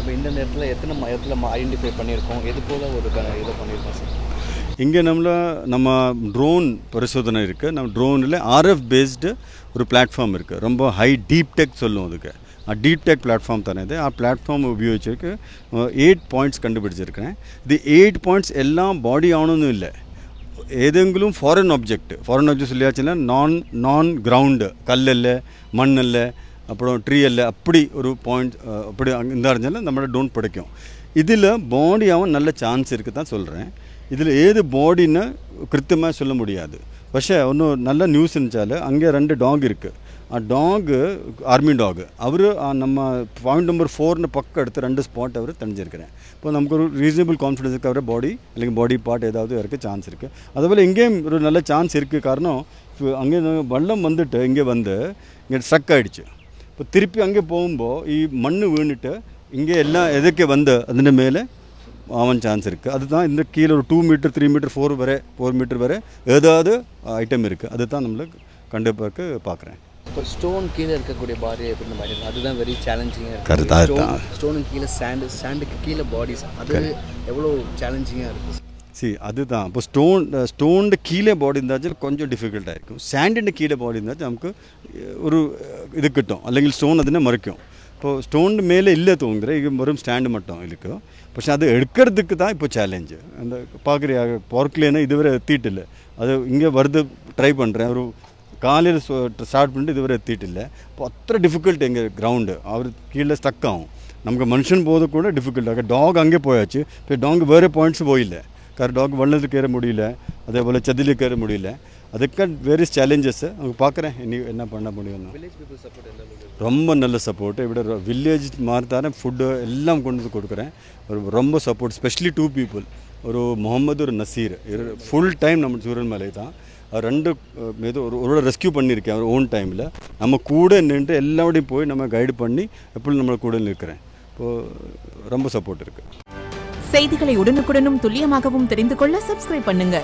இப்போ இந்த நேரத்தில் எத்தனை இடத்துல ஐடென்டிஃபை பண்ணியிருக்கோம், எது போல் ஒரு இதை பண்ணியிருக்கோம் சார்? இங்கே நம்ம ட்ரோன் பரிசோதனை இருக்குது. நம்ம ட்ரோனில் RF பேஸ்டு ஒரு பிளாட்ஃபார்ம் இருக்குது. ரொம்ப ஹை டீப் டெக் சொல்லும் அதுக்கு. டீப் டெக் பிளாட்ஃபார்ம் தானே இது. பிளாட்ஃபார்ம் உபயோகிச்சிருக்கு 8 பாயிண்ட்ஸ் கண்டுபிடிச்சிருக்கிறேன். இது 8 பாயிண்ட்ஸ் எல்லாம் பாடி ஆகணும்னு இல்லை. ஏதெங்கிலும் ஃபாரின் ஆப்ஜெக்ட் சொல்லியாச்சுன்னா நான் கிரவுண்டு கல்லில் மண்ணில் அப்புறம் ட்ரீ இல்லை அப்படி ஒரு பாயிண்ட் அப்படி இந்த இருந்தாலும் நம்மளோட ட்ரோன் பிடிக்கும். இதில் பாடியாகவும் நல்ல சான்ஸ் இருக்குது தான் சொல்கிறேன். இதில் ஏது பாடின்னு கிருத்தமாக சொல்ல முடியாது. പക്ഷേ ஒன்று நல்ல நியூஸ் இருந்துச்சால் அங்கே 2 டாக் இருக்குது. டாகு ஆர்மி டாக் அவர் நம்ம பாயிண்ட் நம்பர் 4 பக்கம் எடுத்து 2 ஸ்பாட் அவர் தெரிஞ்சிருக்கிறேன். இப்போ நமக்கு ஒரு ரீசனபிள் கான்ஃபிடன்ஸ் இருக்குது அவரை பாடி അല്ലെങ്കിൽ பாடி பார்ட் ஏதாவது இருக்குது சான்ஸ் இருக்குது. அதுபோல் இங்கேயும் ஒரு நல்ல சான்ஸ் இருக்குது. காரணம் அங்கே வெள்ளம் வந்துட்டு இங்கே ஸ்ட்ரக் ஆகிடுச்சு. இப்போ திருப்பி அங்கே போகும்போது ഈ மண் வீணுட்டு இங்கே எல்லாம் எதுக்கு അതിൻ്റെ மேலே ஆவன் சான்ஸ் இருக்குது. அதுதான் இந்த கீழே ஒரு 2 மீட்டர் 3 மீட்டர் 4 மீட்டர் வரை ஏதாவது ஐட்டம் இருக்குது. அதுதான் நம்மளுக்கு கண்டிப்பாக பார்க்குறேன். இப்போ ஸ்டோன் கீழே இருக்கக்கூடிய பாடி எப்படி மாதிரி அதுதான் வெரி சேலஞ்சிங்காக இருக்குது. கரெக்டாக ஸ்டோனுக்கு கீழே சாண்டுக்கு கீழே பாடிஸ் அது எவ்வளோ சேலஞ்சிங்காக இருக்குது. அதுதான் இப்போ ஸ்டோன் கீழே பாடி இருந்தாச்சும் கொஞ்சம் டிஃபிகல்ட்டாக இருக்கும். சாண்டிൻ്റെ கீழே பாடி இருந்தாச்சும் நமக்கு ஒரு இது கிட்டும், അല്ലെങ്കിൽ ஸ்டோன் അതിനെ மறைக்கும். ഇപ്പോൾ സ്റ്റോണിൻ്റെ മേലെ ഇല്ല തോന്നുന്നത് ഈ വെറും സ്റ്റാൻഡ് മട്ടം ഇരിക്കും. പക്ഷെ അത് എടുக்கிறதுக்கு தான் இப்போ சேலஞ்சு. அந்த பார்க்குறியா பார்க்லேன்னா இதுவரை எத்திட்டில்லை. அது இங்கே வருது ட்ரை பண்ணுறேன். ஒரு காலையில் ஸ்டார்ட் பண்ணிட்டு இதுவரை எத்திட்டில்லை. അപ്പോൾ അത്ര ഡിഫിക്കൽട്ട് എങ്കിൽ ഗ്രൗണ്ട് അവർ കീഴെ സ്റ്റക്ക് ആവും. നമുക്ക് മനുഷ്യൻ പോകുന്നത് കൂടെ ഡിഫിക്കൽട്ട്. ഡോഗ് അങ്ങേ പോയാச்சு. இப்போ டாக் வேறு பாயிண்ட்ஸ் போயிല്ല. കാരണം டாக் வெள்ளத்தில் கയற முடியல, அதேபோல் சதியில் கയற முடியல. அதுக்கு வேரியஸ் சேலஞ்சஸ் அவங்க பார்க்குறேன். இனி என்ன பண்ண முடியும்னு ரொம்ப நல்ல சப்போர்ட். ഇവിടെ വില്ലേജ് മാറി ഫുഡ് എല്ലാം കൊണ്ടുവന്ന് കൊടുக்குறேன். ரொம்ப சப்போர்ட். ஸ்பெஷலி 2 people, ஒரு முகமது ஒரு நசீர் ஃபுல் டைம் நம்ம சூரன்மலை தான். 2 ஒரு ரெஸ்கியூ பண்ணியிருக்கேன் அவர் ஓன் டைமில். நம்ம கூட நின்று எல்லாரோடையும் போய் நம்ம கைடு பண்ணி எப்பொழுதும் நம்ம கூட இருக்கிறேன். இப்போது ரொம்ப சப்போர்ட் இருக்குது. செய்திகளை உடனுக்குடனும் துல்லியமாகவும் தெரிந்து கொள்ள சப்ஸ்கிரைப் பண்ணுங்க.